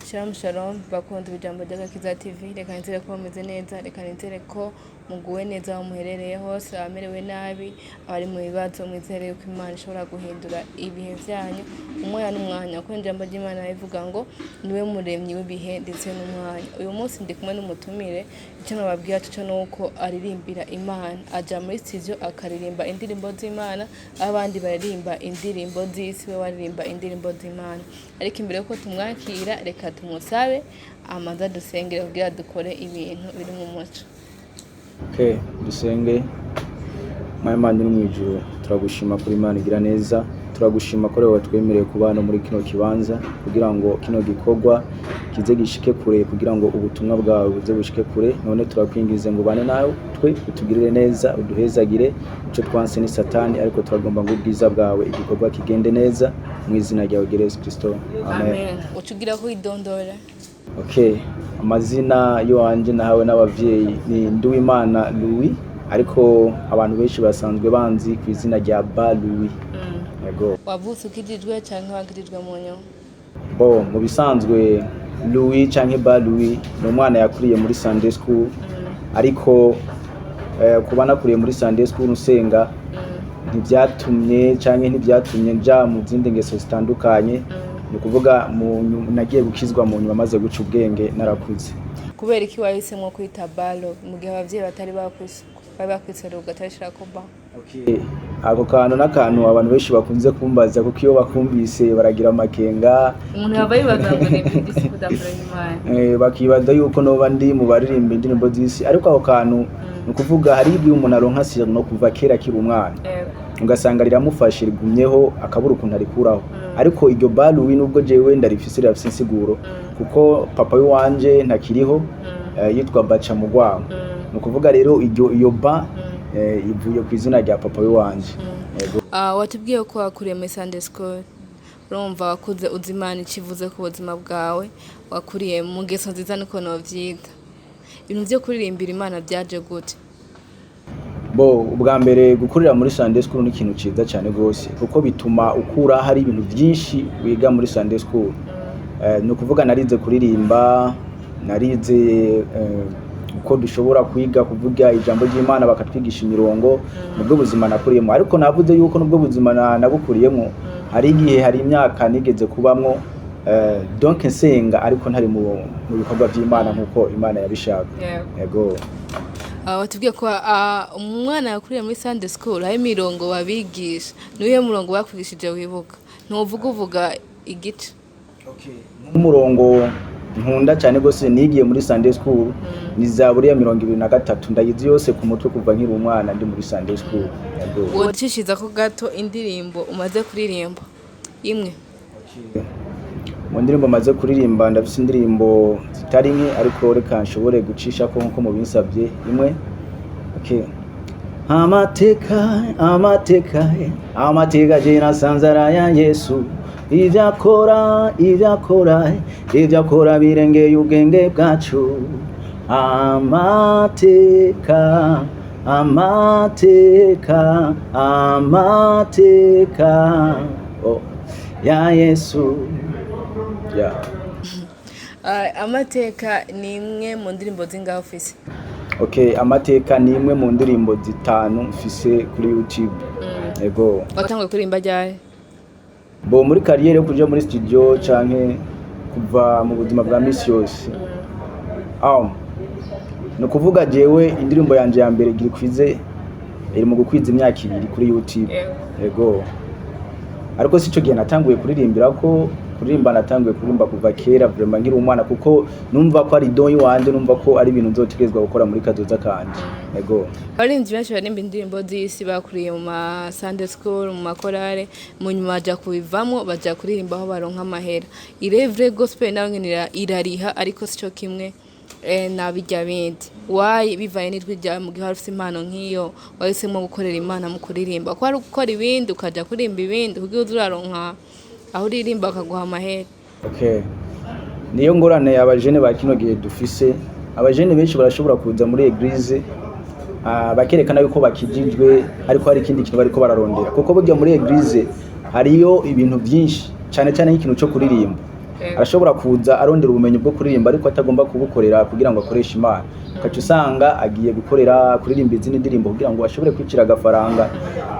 Shalom shalom bakunda ijambo ryagakizaTv reka nzere ko meze neza reka nzere ko muguwe neza aho muherereye hose amerewe nabi abari mu bibazo mwizere ko Imana ishobora guhindura ibihe byanyu umwanya n'umwanya ko ijambo ry'Imana rivuga ngo niwe muremyi w'ibihe ndetse n'umwanya. Uyu munsi ndi kumwe n'umutumire icyo nababwira cyo nuko aririmbira Imana aja muri studio akaririmba indirimbo z'Imana abandi baririmba indirimbo z'isi we waririmba indirimbo z'Imana. Ariko imbere yuko tumwakira reka tumusabe amaza dusengere kugira dukore ibintu biri mu muco. Okay, dusenge. Imana iri mu ijuru, turagushima kuri Imana igira neza, turagushima ko rewe twemereye kubana muri kino kibanza kugira ngo kino gikorwa kize gishike kure, kugira ngo ubutumwa bwawe buze bushike kure. None turakwingize ngo bane nawe twe utugirire neza, uduhezagire ico twanse ni Satani, ariko turagomba ngo ubwiza bwawe igikorwa kigende neza mu izina ryawe Yesu Kristo, amen. Ucugira ko idondora. Okay, amazina yo wanje nahawe n'abavyeyi ni Nduwimana Louis, ariko abantu benshi basanzwe banzi ku izina rya Ba Louis. Yego. Wavutse ukijijwe canke wagirijwe mu nyuma? Bo mu bisanzwe Louis canke Ba Louis ni umwana yakuriye muri Sunday school, ariko kuba nakuriye muri Sunday school usenga ntibyatumye canke ntibyatumye nja mu zindi ngeso zitandukanye. Ni kuvuga nagiye gukizwa mu nyuma maze guca ubwenge narakuze. Kubera iki wahisemo kwita Balo mu gihe abavyeyi batari bakwisera ugatashira ko Ba? Okay, ako kantu n'akantu abantu benshi bakunze kumbaza kuko iyo bakumvise baragira amakenga. Umuntu yava yibaza ngo ni bidisi kudakora Imana. Bakibaza yuko noba ndi mu baririmba indirimbo z'isi, ariko ako kantu ni kuvuga hari igihe umuntu aronka sirno no kuva kera kiri umwana, ugasanga riramufashe rigumyeho akabura ukuntu arikuraho. Ariko iryo Ba Louis nubwo jewe ndarifise rafise insiguro kuko papa wanje ntakiriho, yitwa Baca Mugwamo. Ni kuvuga rero iyo Ba ivuye ku izina rya papa wanje. Watubwiye ko wakuriye muri Sunday school, urumva wakuze uzi Imana ikivuze ku buzima bwawe, wakuriye mu ngeso nziza niko novyita. Ibintu byo kuririmbira Imana byaje gute? Bo ubwa mbere gukurira muri Sunday school ni ikintu ciza cyane gose kuko bituma ukura hari ibintu byinshi wiga muri Sunday school. No kuvuga narize kuririmba, narize uko dushobora kwiga kuvuga ijambo ry'Imana bakatwigisha imirongo. Nubwo buzima nakuriyemo, ariko navuze yuko nubwo buzima nabukuriyemo hari igihe hari imyaka nigeze kubamwo donc nsenga ariko ntari mu bikorwa by'Imana nkuko Imana yabishaka. Yego. Watubwiye ko umwana yakuriye muri Sunday school hari imirongo wabigisha, niwe murongo bakwigishije wibuka? Uvuga igice? Okay, umurongo nkunda cyane gose nigiye muri Sunday school ni Zaburi ya 23 ndayizi yose ku mutwe kuva nkiri umwana ndi muri Sunday school. Yego. Wocishiza ko gato indirimbo umaze kuririmba imwe? Okay. Mu ndirimbo maze kuririmba ndafise indirimbo zitari nke, ariko reka nshobore gucisha ko nko mu binsabye imwe. Okay. Amateka jina sanzara ya Yesu, ivyakora birengeye ubwenge bwacu. Amateka ya Yesu. Yeah. Amateka ni imwe mu ndirimbo zingaho ufise? Okay, amateka ni imwe mu ndirimbo 5 mfise kuri YouTube. Yego. Watanguye kuririmba ryari? Bo muri carrière yo kuja muri studio canke kuva mu buzima bwa misi yose. No kuvuga jewe indirimbo yanje ya mbere iri mu gukwiza imyaka 2 kuri YouTube. Yego. Ariko sico gihe natanguye kuririmbira ko kuririmba natanguye kuririmba kuva kera vraiment nkiri umwana, kuko numva ko ari don wanje, numva ko ari ibintu nzotegezwa gukora muri kazoza kanje. Yego. Abarinzi benshi barimba indirimbo z'isi bakuriye mu Sunday school, mu makorale, mu nyuma baja kubivamo baja kuririmba aho baronka amahera. Irevre gospel nawe ngenera irariha, ariko sico kimwe nabijya bindi. Why bivaye n'ijwi rya mu gihe ufite impano nk'iyo wahisemo gukorera Imana mu kuririmba? Ko ari gukora ibindi ukaja kuririmba ibindi kugira uzuraronka aho uririmba akaguha amahera. Okay. Niyo ngorane abajene ba kino gihe dufise. Abajene benshi barashobora kuza muri eglise bakerekana yuko bakijijwe, ariko hari ikindi kintu bariko bararondera, kuko burya muri eglise hariyo ibintu byinshi cyane cyane nk'ikintu cyo kuririmba. arashobora kuza arondera ubumenyi bwo kuririmba ariko atagomba kubukorera kugira ngo akoreshe Imana ukaca usanga agiye gukorera kuririmba izindi ndirimbo kugira ngo ashobore kwicira agafaranga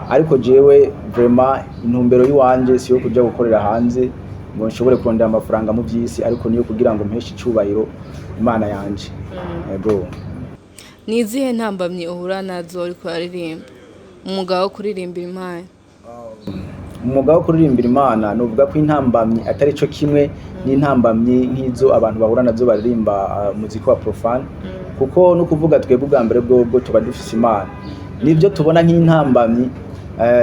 ariko jewe vraiment intumbero y'uwanje siyo kuja gukorera hanze ngo nshobore kurondera amafaranga mu by'isi ariko niyo kugira ngo mpeshe icubahiro Imana yanje yego. Ni izihe ntambamye uhura nazo uri kuririmba umwuga wo kuririmbira Imana? Umwuga wo kuririmbira Imana nuvuga ko intambamye atari cyo kimwe n'intambamye nk'izo abantu bahura nazo baririmba muziki wa profane kuko no kuvuga twebwe ubwa mbere bwo tuba dufise Imana nibyo tubona nk'intambamye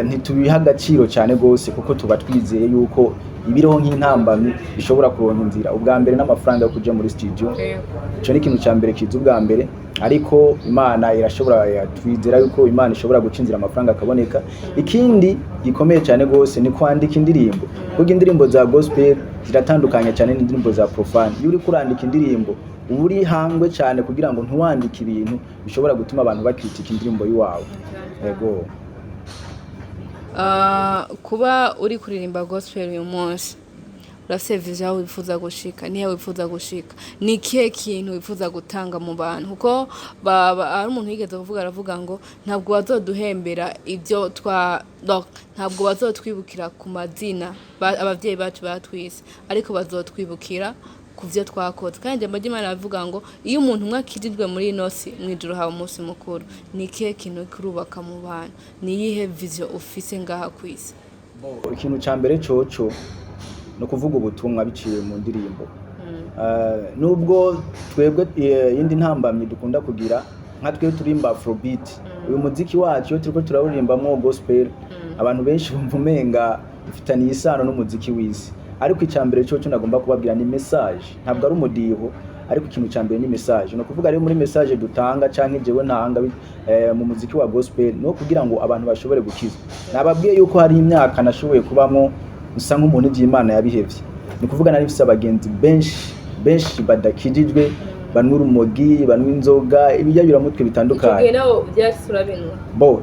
ntitubiha agaciro cyane gose kuko tuba twizeye yuko ibiroho nk'intambamye bishobora kuronka inzira ubwa mbere n'amafaranga yo kuja muri studio ico ni ikintu cya mbere kiza ubwa mbere ariko Imana irashobora twizera yuko Imana ishobora gucinzira amafaranga akaboneka. Ikindi gikomeye cyane gose ni kwandika indirimbo kuko indirimbo za gospel ziratandukanye cyane n'indirimbo za profane. Iyo uri kurandika indirimbo uri hangwe cyane kugira ngo ntiwandike ibintu bishobora gutuma abantu bakritika indirimbo yiwawe yego. Kuba uri kuririmba gospel uyu munsi urafise vision aho wifuza gushika nihe wifuza gushika ni kihe kintu wifuza gutanga mu bantu kuko ari umuntu yigeze kuvuga aravuga ngo ntabwo bazoduhembera ibyo ntabwo bazotwibukira ku mazina abavyeyi bacu batwise ariko bazotwibukira ku byo twakoze kandi ijambo ry'Imana rivuga ngo iyo umuntu umwe akijijwe muri inosi mwijuru haba umunsi mukuru. Ni kihe kintu kurubaka mu bantu ni yihe vision ufise ngaha kwisi? Ikintu cya mbere coco no kuvuga ubutumwa biciye mu ndirimbo nubwo twebwe indi ntambamye dukunda kugira nka twe turimba afrobeat uyu muziki wacu turiko turarimbamwo gospel abantu benshi bumva umenga ufitaniye isano n'umuziki w'isi ariko icyambere cyo nagomba kubabwira ni message ntabwo ari umudiho ariko ikintu cyambere ni message no kuvuga rero muri message dutanga canke jewe ntanga mu muziki wa gospel no kugira ngo abantu bashobore gukizwa. Nababwiye yuko hari imyaka nashoboye kubamwo usa nk'umuntu by'Imana yabihevye ni kuvuga nari mfise abagenzi benshi badakijijwe banwa urumogi banwa inzoga ibiyabiramutwe bitandukanye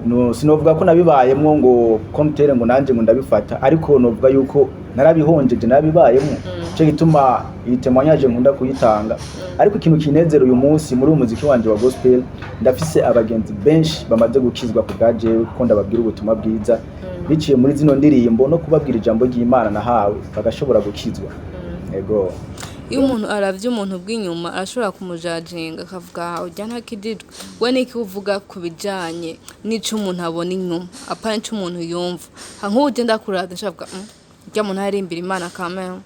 no sinovuga ko nabibayemwo ngo komtere ngo nanje ngo ndabifata ariko novuga yuko narabihonjeje nabibayemwo cyo gituma itemanyaje nkunda kuyitanga ariko ikintu kinezero uyu munsi muri umuziki wanje wa gospel ndafise abagenzi benshi bamaze gukizwa ku bwaje ko ndababwira ubutumwa bwiza biciye muri zino ndirimbo no kubabwira ijambo ry'Imana nahawe bagashobora gukizwa yego. Iyo umuntu aravye umuntu bw'inyuma arashobora kumujajinga akavuga ujya ntakijijwe we niki uvuga ku bijanye n'ico umuntu abona inyuma apana ico umuntu yumva nk'uje ndakuraza nshavuga ujya umuntu arimbira Imana kamera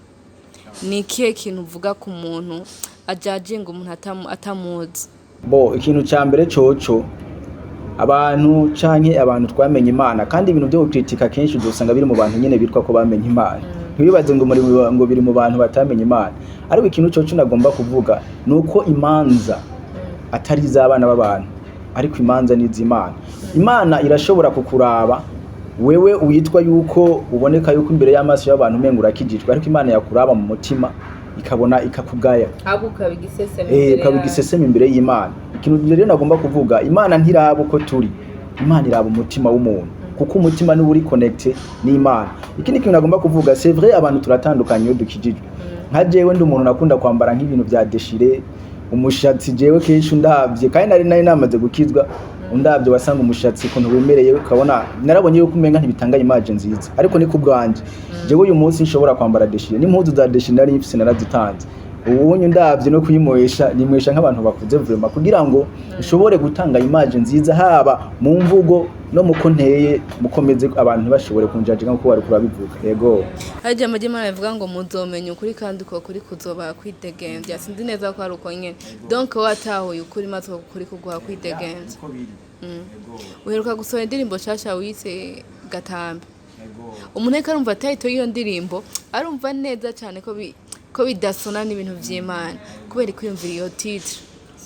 ni ikihe kintu uvuga ku muntu ajajinga umuntu atamuzi? Ikintu cya mbere coco abantu canke abantu twamenye Imana kandi ibintu byo gukritika kenshi uzosanga biri mu bantu nyene bitwa ko bamenye Imana ntibibaze ngo biri mu bantu batamenye Imana ariko ikintu cyo nagomba kuvuga nuko imanza atari iz'abana b'abantu ariko imanza ni iz'Imana. Imana irashobora kukuraba wewe uyitwa yuko uboneka yuko imbere y'amaso y'abantu umenga urakijijwe ariko Imana yakuraba mu mutima ikabona ikakugaya ukabigisesema imbere y'Imana. Ikintu rero nagomba kuvuga Imana ntiraba uko turi Imana iraba umutima w'umuntu kuko umutima ni uri connecte n'Imana. Ikindi kintu nagomba kuvuga c'est vrai abantu turatandukanye iyo dukijijwe nka jewe ndi umuntu nakunda kwambara nk'ibintu bya déchiré umushatsi jewe kenshi undavye kandi nari namaze gukizwa undavye wasanga umushatsi kuntu wemereye ukabona narabonye yuko umenga ntibitanga image nziza ariko ni kubwanje jewe uyu munsi nshobora kwambara déchiré n'impuzu za déchiré nari mfise narazitanze ubunye ndavye no kuyimoyesha nimwesha nk'abantu bakuze vraiment kugira ngo ushobore gutanga image nziza haba mu mvugo no muko nteye mukomeze abantu bashobore kunjajinga kuko bari kurabivuga yego. Ijambo ry'Imana rivuga ngo muzomenye ukuri kandi uko kuri kuzoba kwidegemvya sinzi neza ko ari uko nyene donc watahuye ukuri maze ukuri kuguha kwidegemvya uheruka gusohora indirimbo shasha wise Gatambe umuntu eka arumva title y'iyo ndirimbo arumva neza cyane ko bidasona n'ibintu vy'Imana kubera kwiyumvira iyo titre.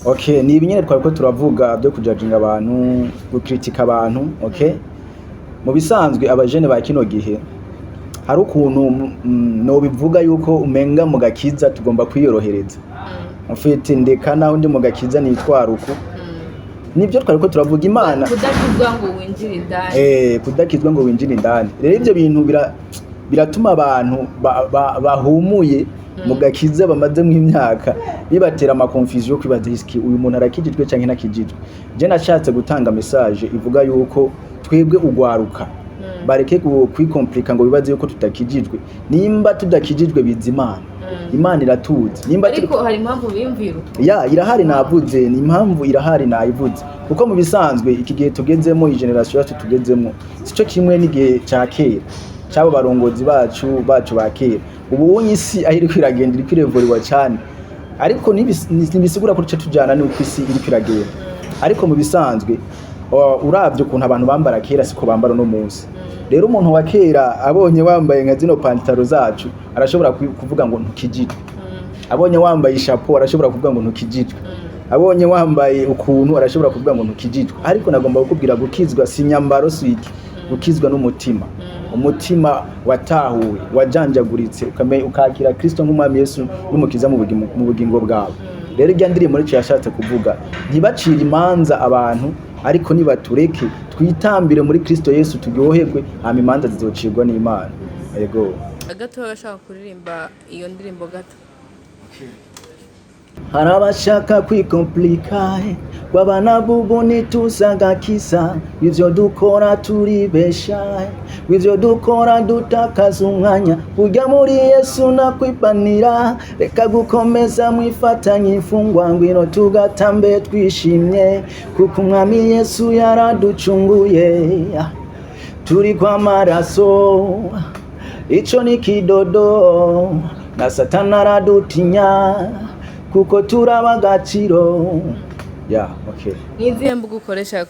Okay, ni ibinyene twariko turavuga byo kujajinga abantu gukritika abantu okay. Mu bisanzwe abajene ba kino gihe hari ukuntu no bivuga yuko umenga mu gakiza tugomba kwiyorohereza mfite ndeka naho ndi mu gakiza nitwara uku nibyo twariko turavuga Imana kudakizwa ngo winjire indani kudakizwa ngo winjire indani rero ivyo bintu biratuma abantu bahumuye mu gakiza bamaze mw'imyaka bibatera ama confusion yo kwibaza iski uyu muntu arakijijwe canke ntakijijwe. Je nashatse gutanga message ivuga yuko twebwe ugwaruka bareke kwikomplika ngo bibaze yuko tutakijijwe. Nimba tudakijijwe bizimana Imana iratuzi. Nimba ariko hari impamvu biyumvira irahari navuze, ni impamvu irahari nayivuze. Kuko mu bisanzwe iki gihe tugezemo, iyi generation yacu tugezemo, sico kimwe n'igihe ca kera cyabo barongozi bacu ba kera. Ubu isi aho iri kwiragenda, iri kwirevuriwa cyane, ariko nibisigura ko duce tujana n'uko isi iri kwiragenda. Ariko mu bisanzwe uravye ukuntu abantu bambara kera siko bambara no munsi. Rero umuntu wa kera abonye wambaye nka zino pantaro zacu arashobora kuvuga ngo ntukijijwe. Abonye wambaye ishapo arashobora kuvuga ngo ntukijijwe. Abonye wambaye ukuntu arashobora kuvuga ngo ntukijijwe. Ariko nagomba kukubwira gukizwa si nyambaro swiki, gukizwa n'umutima. Umutima watahuwe, wajanjaguritse, ukakira Kristo nk'umwami Yesu n'umukiza mu bugingo bwawe. Rero irya ndirimbo muri yashatse kuvuga ntibacira imanza abantu, ariko nibatureke twitambire muri Kristo Yesu turyoherwe, hama imanza zizocirwa n'Imana. Yego gato bashaka kuririmba iyo ndirimbo gato. Hari abashaka kwikomplika wabana bubu nituzagakiza, ivyo dukora turibesha, ivyo dukora dutakaza umwanya, burya muri Yesu nakwibanira, reka gukomeza mwifatanye imfungwa, ngwino tugatambe twishimye, kuko umwami Yesu yaraducunguye, turi kwa maraso, ico ni kidodo, na Satani aradutinya, kuko turabagaciro. Okay. Nizihe mbuga ukoresha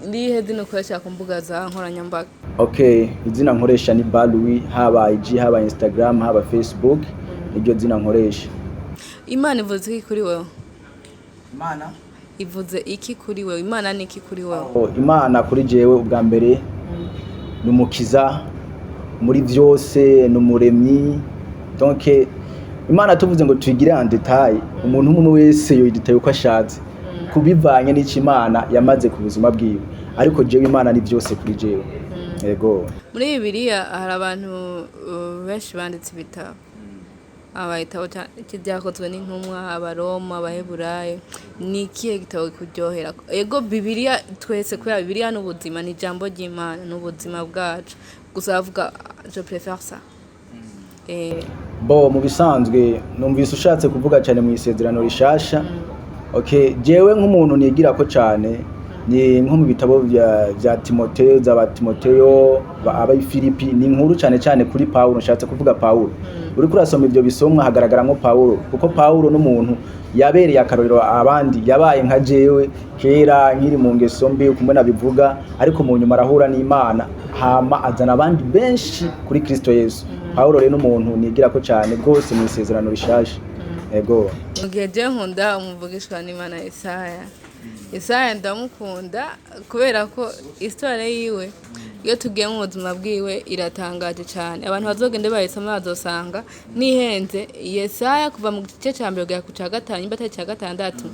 nihe zino ukoresha ku mbuga za nkoranyambaga? Okay, izina nkoresha ni Balwi, haba IG, haba Instagram, haba Facebook, niryo zina nkoresha. Imana ivuze iki kuri wewe? Imana ivuze iki kuri wewe? Imana ni iki kuri wewe? Imana kuri jewe ubwa mbere numukiza muri vyose, numuremyi. Donc Imana tuvuze ngo twigire en detail, umuntu umwe wese yoyiditaye uko ashatse kubivanye n'iki Imana yamaze ku buzima bwiwe, ariko jewe Imana ni byose kuri jewe. Yego muri Bibiliya hari abantu benshi banditse ibitabo, abayitabo cyakozwe n'intumwa, abaroma, abaheburayo. Ni ikihe gitabo kuryohera? Yego Bibiliya twese kubera Bibiliya n'ubuzima, ni ijambo ry'Imana n'ubuzima bwacu, gusa bavuga je préfère ça. Mu bisanzwe numvise ushatse kuvuga cyane mu isezerano rishasha. Okay, jewe nk'umuntu nigira ko cyane ni nko mu bitabo bya Timoteyo, Timoteyo, abayi Filipi, ni inkuru cyane kuri Paulo. Nshatse kuvuga Paulo, uri kurasoma ibyo bisomwa hagaragara nko Paulo, kuko Paulo n'umuntu yabereye akarorero abandi, yabaye nka jewe kera nkiri mu ngeso mbi kumwe nabivuga, ariko mu nyuma arahura n'Imana, hama azana abandi benshi kuri Kristo Yesu. Paulo rero n'umuntu nigira ko cyane rwose mu isezerano rishasha. Ego mugihe je nkunda umuvugishwa n'Imana Isaya ndamukunda kubera ko histoire yiwe iyo tugiye mu buzima bwiwe iratangaje cyane. Abantu bazogende bayisoma bazosanga nihenze. Yesaya kuva mu gice cya mbere kugera ku cya gatanu imbata cya gatandatu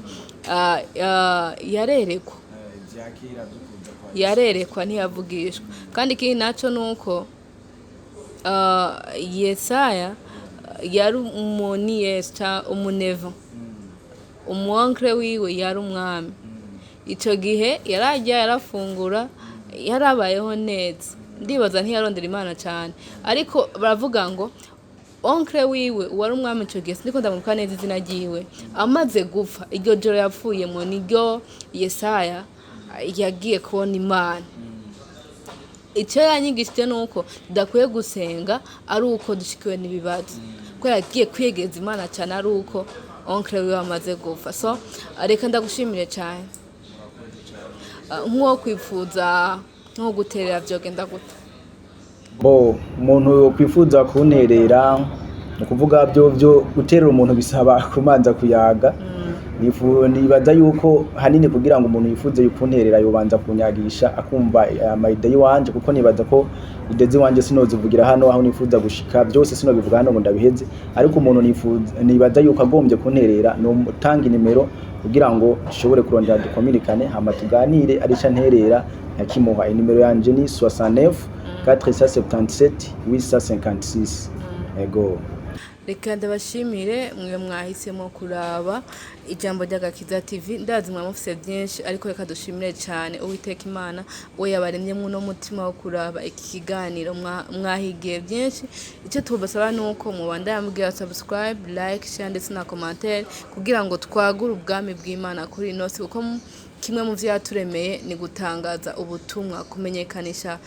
yarerekwa ntiyavugishwa. Kandi ikindi naco nuko Yesaya yari umuneva, umuonkre wiwe yari umwami. Ico gihe yarajya yarafungura, yarabayeho neza. Ndibaza ntiyarondera Imana cyane, ariko baravuga ngo onkre wiwe wari umwami ico gihe, ndiko ndamuka neza izina ryiwe, amaze gupfa iryo joro yapfuyemo niryo Yesaya yagiye kubona Imana. Icyo yanyigishije nuko tudakwiye gusenga ari uko dushikiwe n'ibibazo, ko yagiye kwiyegeza Imana cyane ari uko onkre wiwe amaze gupfa. So reka ndagushimire cyane. Nko kwifuza nko guterera byogenda gute? Umuntu kwifuza kunterera, ukuvuga byo guterera umuntu bisaba kumanza kuyaga. Nibaza yuko hanini kugira ngo umuntu yifuze yukunterera yobanza kunyagisha akumva amayide yiwanje, kuko nibaza ko idezi wanje sinozivugira hano aho nifuza gushika, byose sinobivuga hano ngo ndabiheze. Ariko umuntu nibaza yuko agombye kunterera no tanga nimero kugira ngo dushobore kurondera dukominikane, hama tuganire arica nterera ntakimuha. Inimero yanje ni 69 477 856. Ego reka ndabashimire mwe mwahisemo kuraba ijambo ryagakizaTv. Ndazi mwamufise byinshi, ariko reka dushimire cyane Uwiteka Imana we yabaremye no mutima wo kuraba iki kiganiro. Mwahigiye byinshi. Icyo tubasaba nuko mubandanya mubwira subscribe, like, share ndetse na commentaire kugira ngo twagure ubwami bw'Imana kuri inose, kuko kimwe mu vyaturemeye ni gutangaza ubutumwa, kumenyekanisha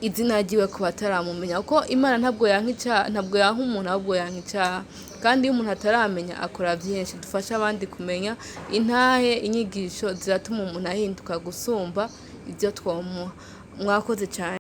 izina ryiwe ku bataramumenya, kuko Imana ntabwo yanka umuntu, ahubwo yanka icyaha. Kandi iyo umuntu ataramenya akora byinshi. Dufasha abandi kumenya intahe, inyigisho ziratuma umuntu ahinduka gusumba ibyo twomuha. Mwakoze cyane.